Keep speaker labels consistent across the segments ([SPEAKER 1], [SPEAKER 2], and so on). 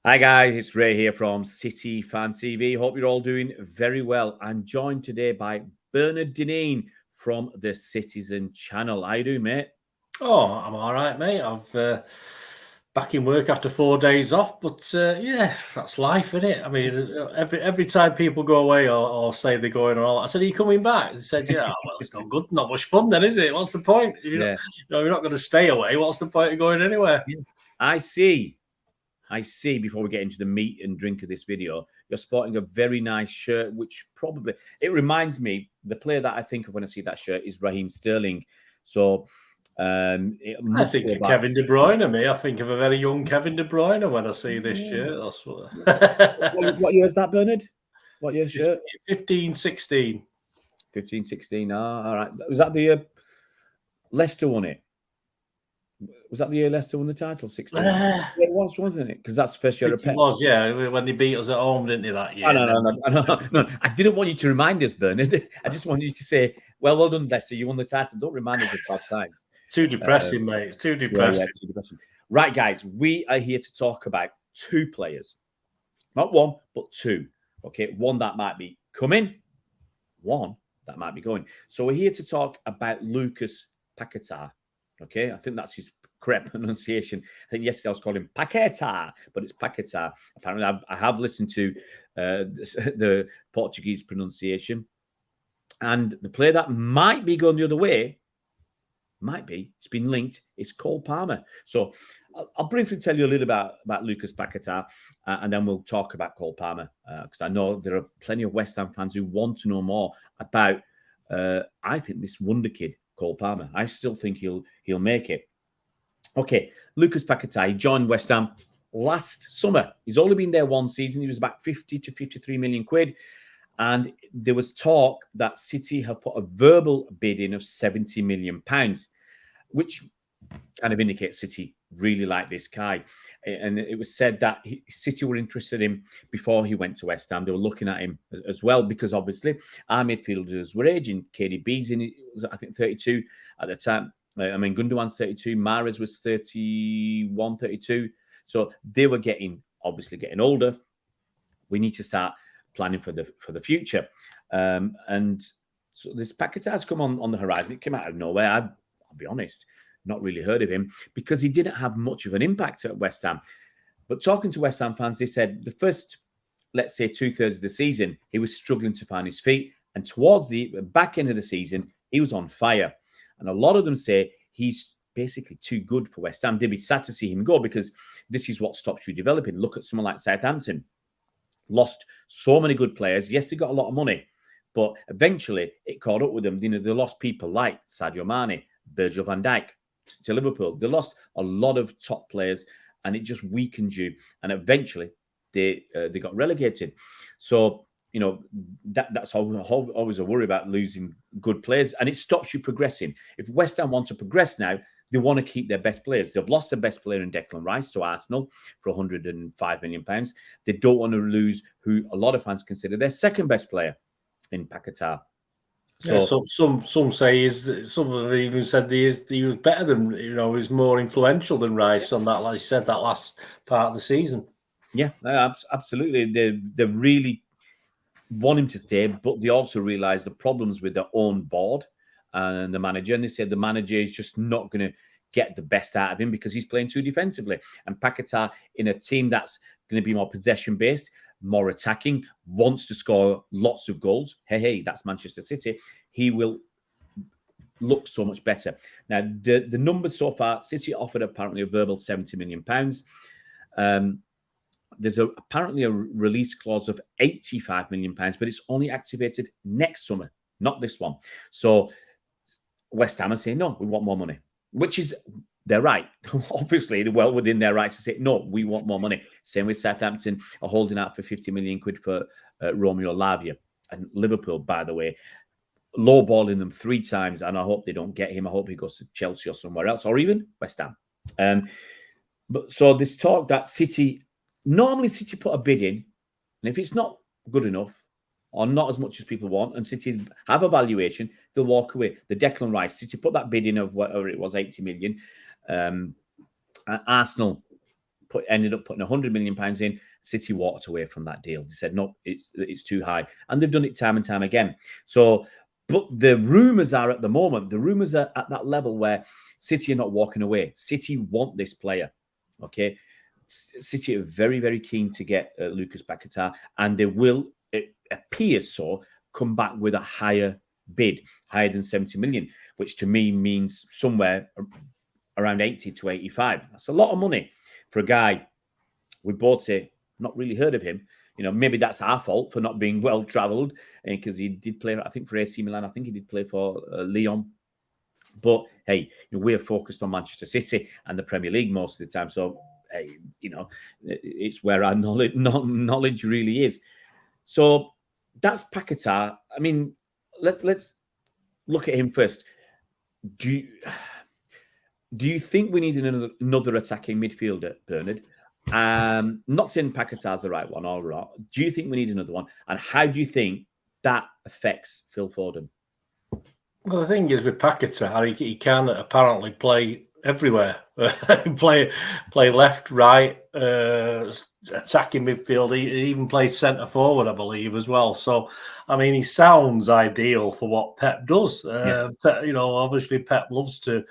[SPEAKER 1] Hi guys, it's Ray here from City Fan TV. Hope you're all doing very well. I'm joined today by Bernard Dineen from the Citizen channel. How you doing, mate?
[SPEAKER 2] Oh, I'm all right, mate. I've back in work after 4 days off, but yeah, that's life, isn't it? I mean, every time people go away or say they're going or all, I said, "Are you coming back?" They said, "Yeah." Well, it's not good, not much fun, then, is it? What's the point?
[SPEAKER 1] Yeah.
[SPEAKER 2] You're not going to stay away. What's the point of going anywhere?
[SPEAKER 1] I see. Before we get into the meat and drink of this video, you're sporting a very nice shirt, which probably it reminds me. The player that I think of when I see that shirt is Raheem Sterling. So it
[SPEAKER 2] I
[SPEAKER 1] must
[SPEAKER 2] think
[SPEAKER 1] go
[SPEAKER 2] of
[SPEAKER 1] back.
[SPEAKER 2] Kevin De Bruyne, me. I think of a very young Kevin De Bruyne when I see this shirt. That's what.
[SPEAKER 1] What year is that, Bernard? What year's shirt?
[SPEAKER 2] 15, 16.
[SPEAKER 1] 15, 16. All right. Was that the year Leicester won it? Was that the year Leicester won the title? 16. Yeah, it was, wasn't it? Because that's the first year of
[SPEAKER 2] It
[SPEAKER 1] Pep.
[SPEAKER 2] was, yeah, when they beat us at home, didn't they, that year?
[SPEAKER 1] No. I didn't want you to remind us, Bernard. I just wanted you to say, well done, Leicester. You won the title. Don't remind us of bad times.
[SPEAKER 2] Too depressing, mate. It's too depressing.
[SPEAKER 1] Yeah, too depressing. Right, guys, we are here to talk about two players. Not one, but two. Okay, one that might be coming, one that might be going. So we're here to talk about Lucas Paquetá. Okay, I think that's his correct pronunciation. I think yesterday I was calling him Paquetá, but it's Paquetá. Apparently, I have listened to the Portuguese pronunciation, and the player that might be going the other way, it's been linked. It's Cole Palmer. So I'll briefly tell you a little about Lucas Paquetá, and then we'll talk about Cole Palmer because I know there are plenty of West Ham fans who want to know more about. I think this wonder kid Cole Palmer. I still think he'll make it. Okay, Lucas Paquetá, he joined West Ham last summer. He's only been there one season. He was about 50 to 53 million quid. And there was talk that City have put a verbal bid in of 70 million pounds, which kind of indicates City really like this guy. And it was said that City were interested in him before he went to West Ham. They were looking at him as well because obviously our midfielders were aging. KDB's in, I think, 32 at the time. I mean, Gundogan's 32. Mahrez was 31, 32. So they were obviously getting older. We need to start planning for the future. And so this Paquetá has come on the horizon. It came out of nowhere. I'll be honest, not really heard of him because he didn't have much of an impact at West Ham. But talking to West Ham fans, they said the first, let's say, 2/3 of the season, he was struggling to find his feet. And towards the back end of the season, he was on fire. And a lot of them say he's basically too good for West Ham. They'd be sad to see him go because this is what stops you developing. Look at someone like Southampton. Lost so many good players. Yes, they got a lot of money, but eventually it caught up with them. You know, they lost people like Sadio Mane, Virgil van Dijk to Liverpool. They lost a lot of top players, and it just weakened you. And eventually, they got relegated. So you know that's always a worry about losing good players, and it stops you progressing. If West Ham want to progress now, they want to keep their best players. They've lost their best player in Declan Rice to Arsenal for £105 million. They don't want to lose who a lot of fans consider their second best player in Paquetá.
[SPEAKER 2] So, yeah, some say some have even said he was better than, he was more influential than Rice on that, like you said, that last part of the season.
[SPEAKER 1] Yeah, absolutely. They really want him to stay, but they also realise the problems with their own board and the manager. And they said the manager is just not going to get the best out of him because he's playing too defensively. And Paquetá, in a team that's going to be more possession-based, more attacking, wants to score lots of goals. Hey, that's Manchester City. He will look so much better. Now, the numbers so far, City offered apparently a verbal £70 million. There's apparently a release clause of £85 million, but it's only activated next summer, not this one. So West Ham are saying, no, we want more money, which is their right. Obviously, they're well within their right to say, no, we want more money. Same with Southampton are holding out for 50 million quid for Romeo Lavia. And Liverpool, by the way, lowballing them 3 times, and I hope they don't get him. I hope he goes to Chelsea or somewhere else, or even West Ham. But so this talk that Normally, City put a bid in, and if it's not good enough or not as much as people want, and City have a valuation, they'll walk away. The Declan Rice, City put that bid in of whatever it was, 80 million. Arsenal ended up putting £100 million in. City walked away from that deal. They said, no, it's too high. And they've done it time and time again. So, but the rumours are at the moment, the rumours are at that level where City are not walking away. City want this player, okay? City are very, very keen to get Lucas Paquetá, and they will, it appears so, come back with a higher bid, higher than 70 million, which to me means somewhere around 80 to 85. That's a lot of money for a guy we both say, not really heard of him. You know, maybe that's our fault for not being well travelled, because he did play, I think, for AC Milan. I think he did play for Lyon. But hey, we're focused on Manchester City and the Premier League most of the time. So, hey, it's where our knowledge really is. So that's Paquetá. I mean, let's look at him first. Do you think we need another attacking midfielder, Bernard? Not saying Paquetá's the right one or not. Do you think we need another one? And how do you think that affects Phil Foden?
[SPEAKER 2] Well, the thing is with Paquetá, he can apparently play everywhere. play left, right, attacking midfield. He even plays centre forward, I believe, as well. So, I mean, he sounds ideal for what Pep does. Obviously Pep loves to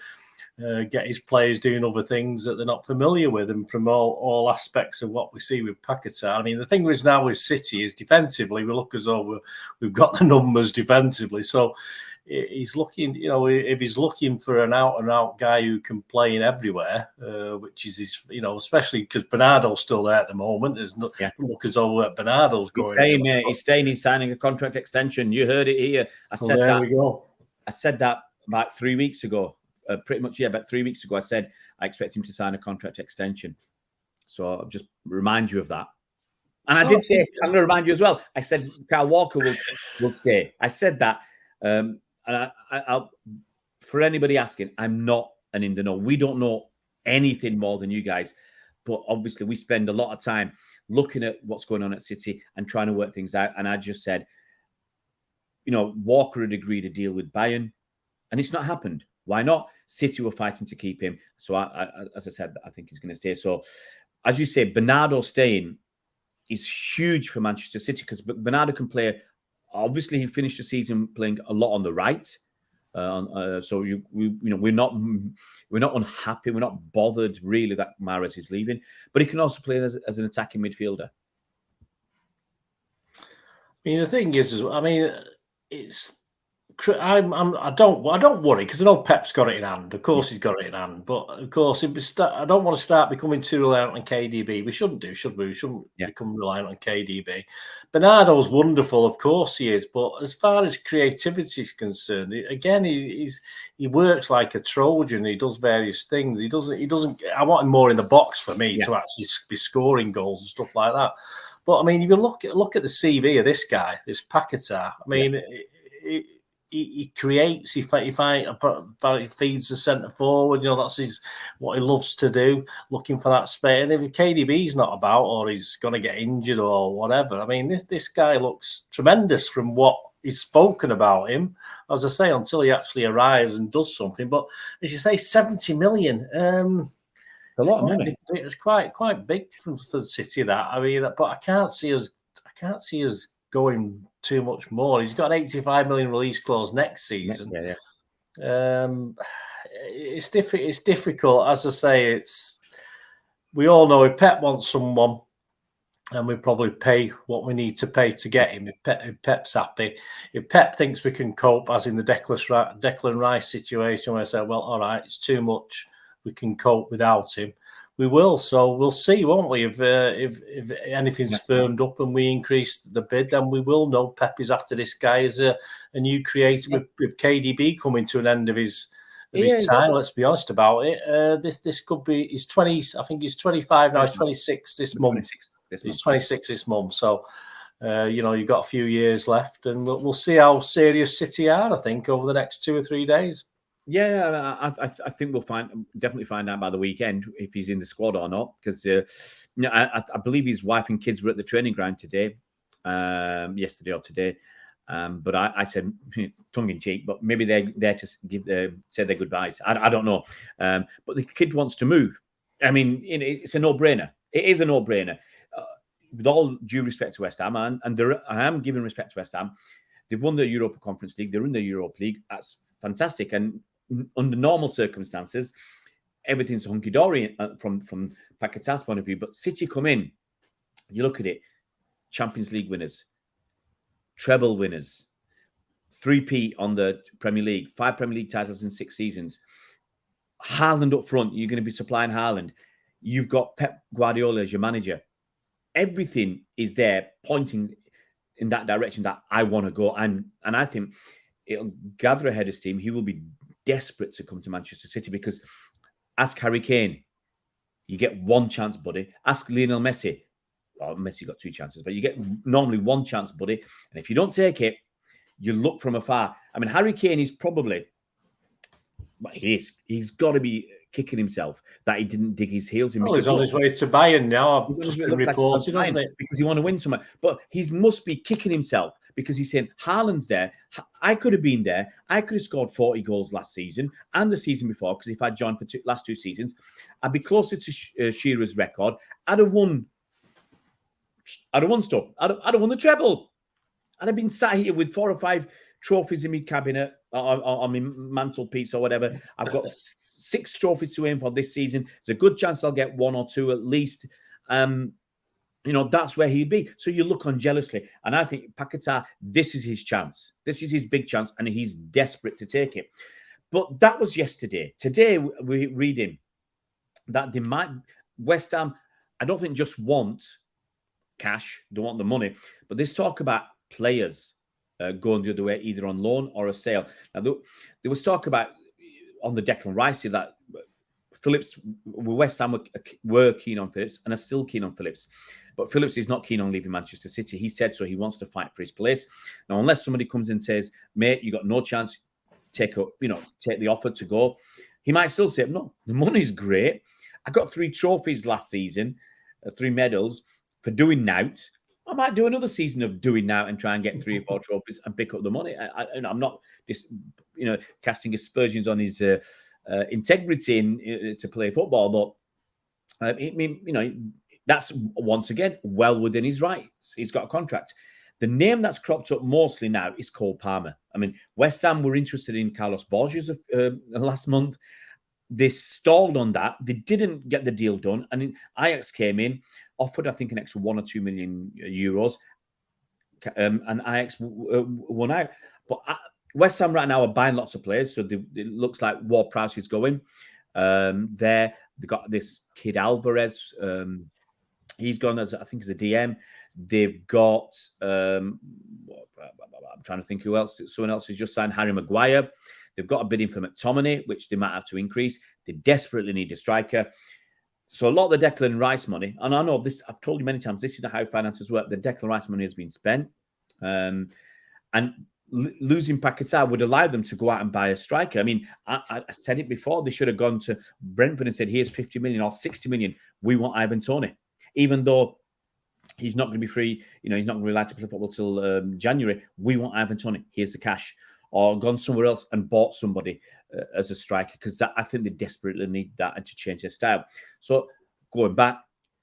[SPEAKER 2] get his players doing other things that they're not familiar with, and from all aspects of what we see with Paquetá. I mean, the thing is now with City is defensively, we look as though we've got the numbers defensively. So he's looking, if he's looking for an out-and-out guy who can play in everywhere, which is his, especially because Bernardo's still there at the moment. There's no look as though Bernardo's going.
[SPEAKER 1] He's staying. He's signing a contract extension. You heard it here.
[SPEAKER 2] There we go.
[SPEAKER 1] I said that about 3 weeks ago. Pretty much, about 3 weeks ago, I said I expect him to sign a contract extension. So I'll just remind you of that. And I did say, I'm going to remind you as well. I said Kyle Walker will stay. I said that. And I'll, for anybody asking, I'm not an in the know. We don't know anything more than you guys. But obviously, we spend a lot of time looking at what's going on at City and trying to work things out. And I just said, Walker had agreed a deal with Bayern, and it's not happened. Why not? City were fighting to keep him. So, as I said, I think he's going to stay. So, as you say, Bernardo staying is huge for Manchester City because Bernardo can play. Obviously, he finished the season playing a lot on the right. So we're not unhappy. We're not bothered really that Mahrez is leaving. But he can also play as an attacking midfielder.
[SPEAKER 2] I mean, the thing is, it's. I don't worry because I know Pep's got it in hand. Of course, he's got it in hand. But of course, I don't want to start becoming too reliant on KDB. We shouldn't do, should we? We shouldn't become reliant on KDB. Bernardo's wonderful, of course he is. But as far as creativity is concerned, again, he works like a Trojan. He does various things. He doesn't. I want him more in the box for me to actually be scoring goals and stuff like that. But I mean, if you look at the CV of this guy, this Paquetá, I mean. He creates, he feeds the centre forward. That's what he loves to do, looking for that space. And if KDB's not about or he's going to get injured or whatever, I mean, this guy looks tremendous from what is spoken about him, as I say, until he actually arrives and does something. But as you say, 70 million.
[SPEAKER 1] It's a lot of money.
[SPEAKER 2] It's quite big for City, that. I mean, but I can't see us going too much more. He's got an 85 million release clause next season. It's difficult. As I say, we all know if Pep wants someone, and we probably pay what we need to pay to get him. If Pep's happy, if Pep thinks we can cope, as in the Declan Rice situation, where I say, well, all right, it's too much, we can cope without him. We will, so we'll see, won't we? If anything's firmed up and we increase the bid, then we will know Pep is after this guy as a new creator. With KDB coming to an end of his time, let's be honest about it. This could be. He's 20. I think he's 25 now. He's 26 this month. He's 26 this month. So you've got a few years left, and we'll see how serious City are. I think over the next 2 or 3 days.
[SPEAKER 1] Yeah, I think we'll definitely find out by the weekend if he's in the squad or not. Because I believe his wife and kids were at the training ground today, yesterday or today. But I said tongue in cheek, but maybe they're there to say their goodbyes. I don't know. But the kid wants to move. I mean, it's a no-brainer. It is a no-brainer. With all due respect to West Ham, and I am giving respect to West Ham. They've won the Europa Conference League. They're in the Europa League. That's fantastic. And under normal circumstances, everything's hunky-dory from Paquetá's point of view. But City come in, you look at it, Champions League winners, treble winners, 3-peat on the Premier League, 5 Premier League titles in 6 seasons. Haaland up front, you're going to be supplying Haaland. You've got Pep Guardiola as your manager. Everything is there pointing in that direction that I want to go. And I think it'll gather ahead of steam. He will be desperate to come to Manchester City because ask Harry Kane, you get one chance, buddy. Ask Lionel Messi. Well, Messi got 2 chances, but you get normally one chance, buddy. And if you don't take it, you look from afar. I mean, Harry Kane is probably, well, he's got to be kicking himself that he didn't dig his heels in.
[SPEAKER 2] Well, he's on his way to Bayern now. I've just been reported,
[SPEAKER 1] hasn't it? Because he want to win somewhere. But he must be kicking himself because he's saying, Haaland's there. I could have been there. I could have scored 40 goals last season and the season before, because if I'd joined for last 2 seasons, I'd be closer to Shearer's record. I'd have won stuff. I'd have won the treble. I'd have been sat here with 4 or 5 trophies in my cabinet, on my mantelpiece or whatever. I've got 6 trophies to aim for this season. There's a good chance I'll get 1 or 2 at least. That's where he'd be. So you look on jealously. And I think Paquetá, this is his chance. This is his big chance, and he's desperate to take it. But that was yesterday. Today, we're reading that they might, West Ham, I don't think just want cash, don't want the money, but there's talk about players going the other way, either on loan or a sale. Now, there was talk about on the Declan Rice that Phillips, West Ham were keen on Phillips and are still keen on Phillips. But Phillips is not keen on leaving Manchester City. He said so. He wants to fight for his place. Now, unless somebody comes and says, mate, you got no chance, take the offer to go, he might still say, no, the money's great. I got 3 trophies last season, 3 medals for doing nout. I might do another season of doing now and try and get 3 or 4 trophies and pick up the money. I'm not just, casting aspersions on his integrity to play football, but that's once again well within his rights. He's got a contract. The name that's cropped up mostly now is Cole Palmer. I mean, West Ham were interested in Carlos Borges last month. They stalled on that. They didn't get the deal done. And Ajax came in, offered, I think, an extra 1 or 2 million euros. And Ajax won out. But West Ham right now are buying lots of players. So it looks like Ward-Prowse is going. They've got this kid Alvarez. He's gone as a DM. They've got, I'm trying to think who else. Someone else has just signed, Harry Maguire. They've got a bidding for McTominay, which they might have to increase. They desperately need a striker. So a lot of the Declan Rice money, and I know this, I've told you many times, this is how finances work. The Declan Rice money has been spent. And losing Paquetá would allow them to go out and buy a striker. I mean, I said it before, they should have gone to Brentford and said, here's 50 million or 60 million. We want Ivan Toney. Even though he's not going to be free, he's not going to be allowed to play football till January. We want Ivan Toney. Here's the cash. Or gone somewhere else and bought somebody as a striker, because I think they desperately need that and to change their style. So going back,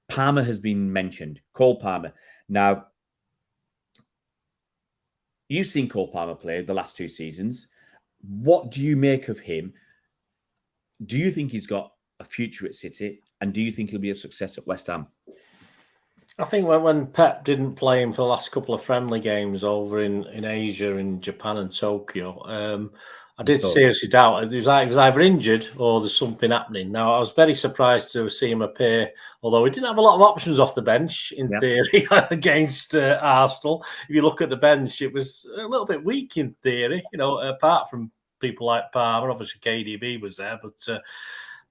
[SPEAKER 1] Palmer has been mentioned, Cole Palmer. Now, you've seen Cole Palmer play the last 2 seasons. What do you make of him? Do you think he's got a future at City? And do you think he'll be a success at West Ham?
[SPEAKER 2] I think when Pep didn't play him for the last couple of friendly games over in Asia, in Japan and Tokyo, I did seriously doubt he was either injured or there's something happening. Now, I was very surprised to see him appear, although he didn't have a lot of options off the bench, in theory, against Arsenal. If you look at the bench, it was a little bit weak in theory, apart from people like Palmer. Obviously, KDB was there,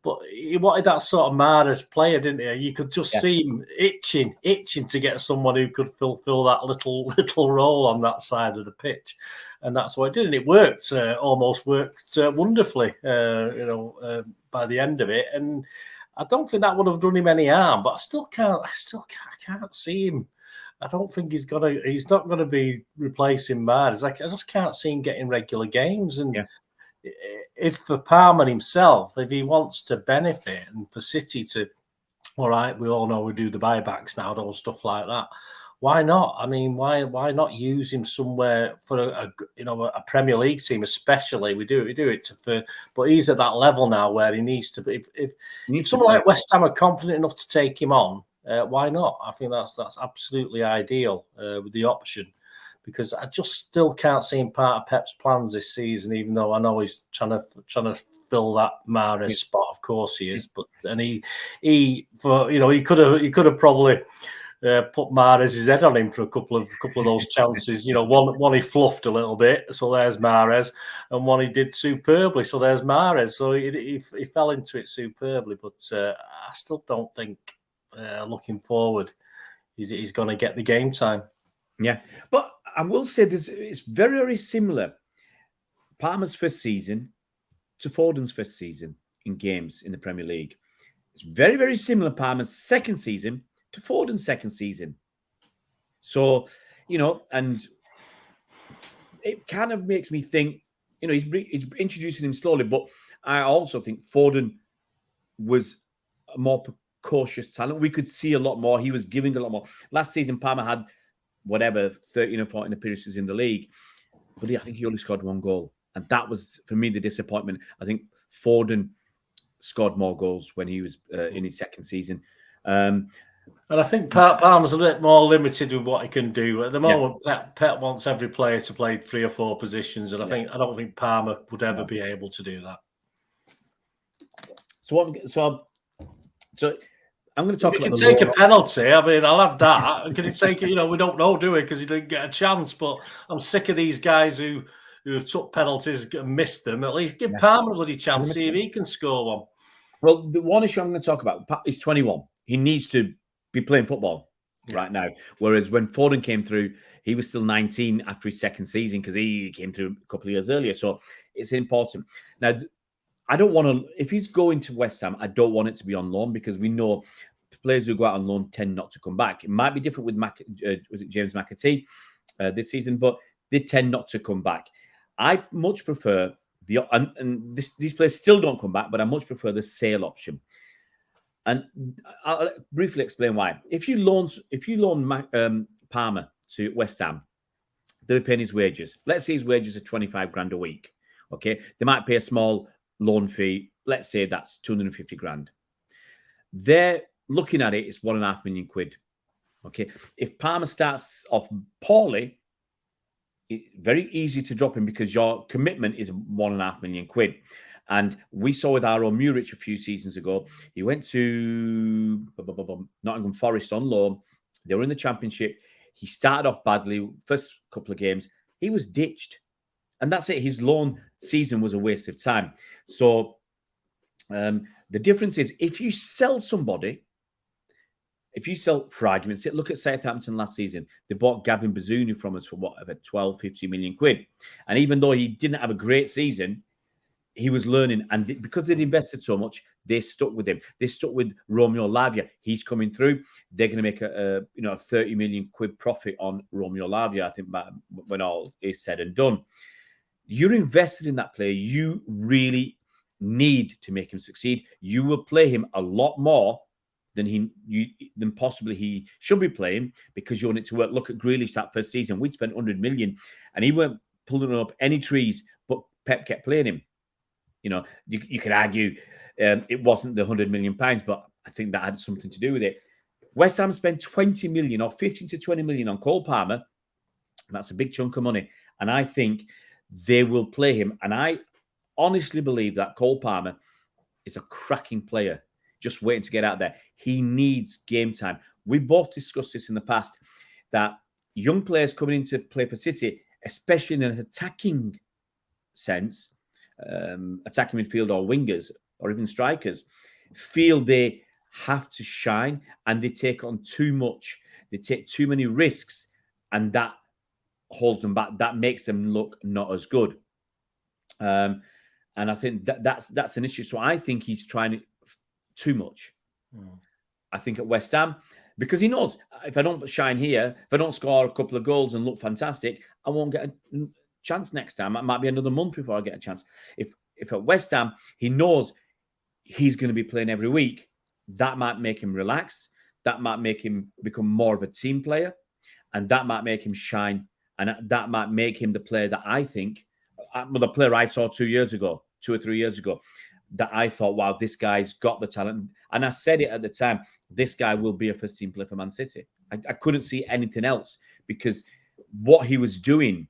[SPEAKER 2] but he wanted that sort of Mahrez player, didn't he? You could just see him itching to get someone who could fulfill that little role on that side of the pitch. And that's what it did. And it worked, almost worked wonderfully, by the end of it. And I don't think that would have done him any harm, but I still can't see him. I don't think he's not going to be replacing Mahrez. I just can't see him getting regular games. And if for Palmer himself, if he wants to benefit and for City to, all right, we all know we do the buybacks now, all stuff like that. Why not? I mean, why not use him somewhere for a Premier League team, especially? We do it but he's at that level now where he needs to be. If someone like West Ham are confident enough to take him on, why not? I think that's absolutely ideal with the option, because I just still can't see him part of Pep's plans this season. Even though I know he's trying to fill that Mahrez spot, of course he is. But he could have probably. Put Mahrez's head on him for a couple of those chances. One he fluffed a little bit, so there's Mahrez, and one he did superbly, so there's Mahrez. So he fell into it superbly, but I still don't think, looking forward, he's going to get the game time.
[SPEAKER 1] Yeah, but I will say it's very, very similar. Palmer's first season to Foden's first season in games in the Premier League. It's very, very similar. Palmer's second season to Foden's second season. So, and it kind of makes me think, he's introducing him slowly, but I also think Foden was a more precocious talent. We could see a lot more. He was giving a lot more. Last season, Palmer had 13 or 14 appearances in the league, but I think he only scored one goal. And that was, for me, the disappointment. I think Foden scored more goals when he was in his second season.
[SPEAKER 2] And I think Palmer's a bit more limited with what he can do. At the moment, Pep wants every player to play 3 or 4 positions, and I don't think Palmer would ever be able to do that.
[SPEAKER 1] So I'm going to talk about.
[SPEAKER 2] He can take a penalty. I mean, I'll have that. Can he take it? We don't know, do we? Because he didn't get a chance. But I'm sick of these guys who have took penalties and missed them. At least give Palmer a bloody chance, see if he can score one.
[SPEAKER 1] Well, the one issue I'm going to talk about is 21. He needs to be playing football right now. Whereas when Foden came through, he was still 19 after his second season because he came through a couple of years earlier. So it's important. Now, I don't want to, if he's going to West Ham, I don't want it to be on loan because we know players who go out on loan tend not to come back. It might be different with James Paquetá this season, but they tend not to come back. I much prefer these players still don't come back, but I much prefer the sale option. And I'll briefly explain why. If you loan Palmer to West Ham, they're paying his wages. Let's say his wages are 25 grand a week. Okay, they might pay a small loan fee. Let's say that's 250 grand. They're looking at it, it's £1.5 million. Okay, if Palmer starts off poorly, it's very easy to drop him because your commitment is £1.5 million. And we saw with Aaron Muric a few seasons ago, he went to Nottingham Forest on loan. They were in the Championship. He started off badly, first couple of games. He was ditched. And that's it. His loan season was a waste of time. So the difference is if you sell somebody, for argument's sake, look at Southampton last season. They bought Gavin Bazunu from us for whatever, 12, 50 million quid. And even though he didn't have a great season, he was learning. And because they'd invested so much, they stuck with him. They stuck with Romeo Lavia. He's coming through. They're going to make a 30 million quid profit on Romeo Lavia, I think, when all is said and done. You're invested in that player. You really need to make him succeed. You will play him a lot more than possibly he should be playing because you want it to work. Look at Grealish that first season. We'd spent 100 million and he weren't pulling up any trees, but Pep kept playing him. You could argue it wasn't the £100 million, but I think that had something to do with it. West Ham spent 20 million or 15 to 20 million on Cole Palmer. That's a big chunk of money. And I think they will play him. And I honestly believe that Cole Palmer is a cracking player, just waiting to get out there. He needs game time. We both discussed this in the past, that young players coming in to play for City, especially in an attacking sense, attacking midfield or wingers or even strikers, feel they have to shine and they take on too much. They take too many risks and that holds them back. That makes them look not as good. And I think that's an issue. So I think he's trying too much. I think at West Ham, because he knows if I don't shine here, if I don't score a couple of goals and look fantastic, I won't get a chance next time. It might be another month before I get a chance. If if at West Ham he knows he's going to be playing every week, that might make him relax. That might make him become more of a team player, and that might make him shine, and that might make him the player that I think, the player I saw 2 or 3 years ago, that I thought, wow, this guy's got the talent. And I said it at the time, this guy will be a first team player for Man City. I couldn't see anything else, because what he was doing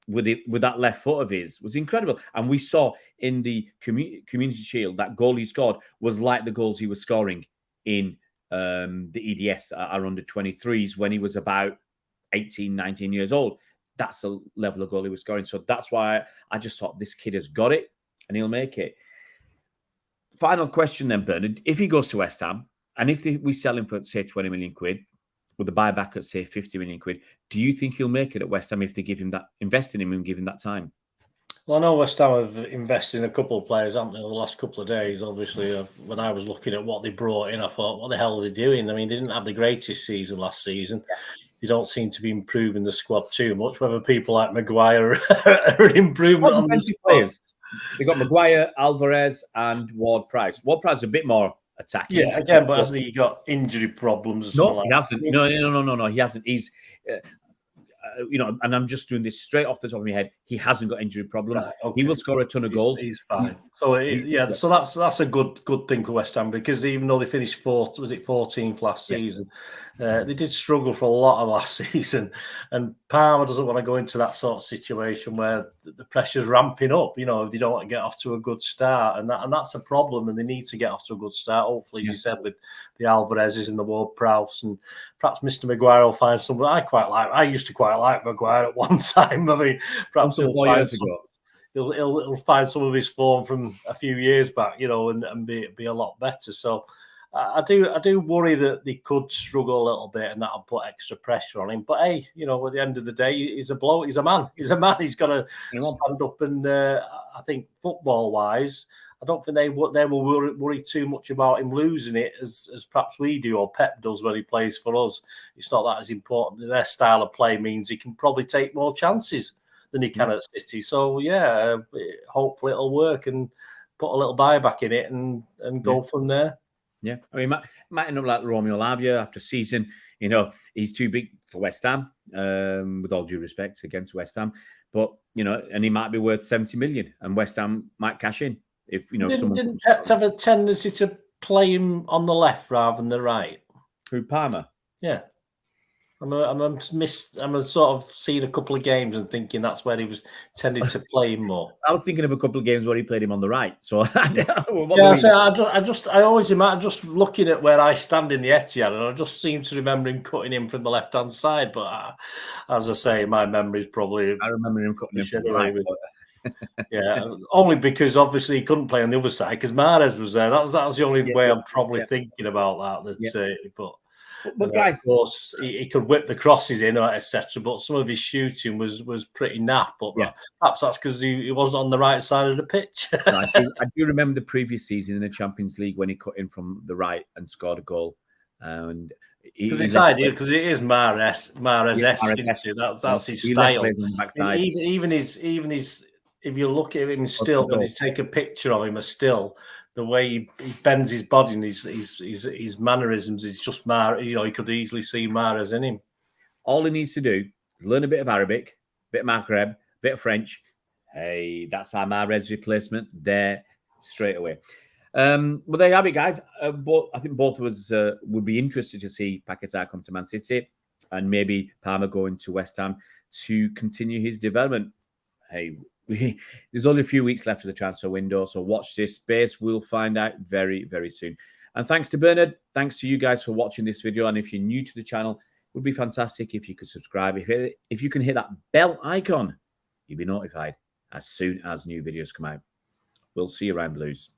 [SPEAKER 1] with that left foot of his was incredible. And we saw in the Community Shield that goal he scored was like the goals he was scoring in the EDS, our under-23s, when he was about 18, 19 years old. That's the level of goal he was scoring. So that's why I just thought this kid has got it and he'll make it. Final question then, Bernard. If he goes to West Ham, and if we sell him for, say, 20 million quid, with a buyback at, say, 50 million quid, do you think he'll make it at West Ham if they give him that, invest in him and give him that time?
[SPEAKER 2] Well, I know West Ham have invested in a couple of players, haven't they, over the last couple of days. Obviously, when I was looking at what they brought in, I thought, what the hell are they doing? I mean, they didn't have the greatest season last season. They don't seem to be improving the squad too much. Whether people like Maguire are an improvement on the squad. Players.
[SPEAKER 1] They got Maguire, Alvarez, and Ward-Prowse. Ward-Prowse is a bit more attacking.
[SPEAKER 2] Yeah, again, but hasn't he got injury problems?
[SPEAKER 1] No, he hasn't. No, he hasn't. He's, and I'm just doing this straight off the top of my head. He hasn't got injury problems.
[SPEAKER 2] Right, okay.
[SPEAKER 1] He will score a ton of goals.
[SPEAKER 2] He's fine. So that's a good thing for West Ham, because even though they finished 14th last season, they did struggle for a lot of last season. And Palmer doesn't want to go into that sort of situation where the pressure's ramping up. If they don't want to get off to a good start, and that's a problem. And they need to get off to a good start. Hopefully, as you said, with the Alvarez's and the Ward-Prowse, and perhaps Mr. Maguire will find someone I quite like. I used to quite like Maguire at one time. I mean, perhaps he'll find some of his form from a few years back, and be a lot better. So I do worry that they could struggle a little bit, and that'll put extra pressure on him. But hey, at the end of the day, he's a bloke. He's a man. He's got to stand up. And I think football-wise, I don't think they will worry too much about him losing it as perhaps we do, or Pep does when he plays for us. It's not that as important. Their style of play means he can probably take more chances than he can at City. So hopefully it'll work, and put a little buyback in it and go from there.
[SPEAKER 1] Yeah, I mean, might end up like Romeo Lavia after season. He's too big for West Ham, with all due respect against West Ham. But, and he might be worth 70 million, and West Ham might cash in. If,
[SPEAKER 2] Didn't Pep have a tendency to play him on the left rather than the right?
[SPEAKER 1] Who, Palmer?
[SPEAKER 2] Yeah. I'm sort of seeing a couple of games and thinking that's where he was tending to play him more.
[SPEAKER 1] I was thinking of a couple of games where he played him on the right. So
[SPEAKER 2] I always imagine just looking at where I stand in the Etihad, and I just seem to remember him cutting him from the left hand side. But as I say, my memory is probably.
[SPEAKER 1] I remember him cutting him from the right.
[SPEAKER 2] Yeah, only because obviously he couldn't play on the other side because Mahrez was there. That was the only way I'm probably thinking about that. But guys, of course, he could whip the crosses in, etc. But some of his shooting was pretty naff. But perhaps that's because he wasn't on the right side of the pitch.
[SPEAKER 1] I do remember the previous season in the Champions League when he cut in from the right and scored a goal. And
[SPEAKER 2] because it's ideal, because it is Mahrez-esque. That's his style. Even his. If you look at him still, when you take a picture of him, still, the way he bends his body and his mannerisms is just Mahrez. You could easily see Mahrez in him.
[SPEAKER 1] All he needs to do is learn a bit of Arabic, a bit of Maghreb, a bit of French. Hey, that's our Mahrez replacement there straight away. Well, there you have it, guys. I think both of us would be interested to see Paquetá come to Man City, and maybe Palmer going to West Ham to continue his development. Hey, there's only a few weeks left of the transfer window, so watch this space. We'll find out very, very soon. And thanks to Bernard. Thanks to you guys for watching this video. And if you're new to the channel, it would be fantastic if you could subscribe. If you can hit that bell icon, you'll be notified as soon as new videos come out. We'll see you around Blues.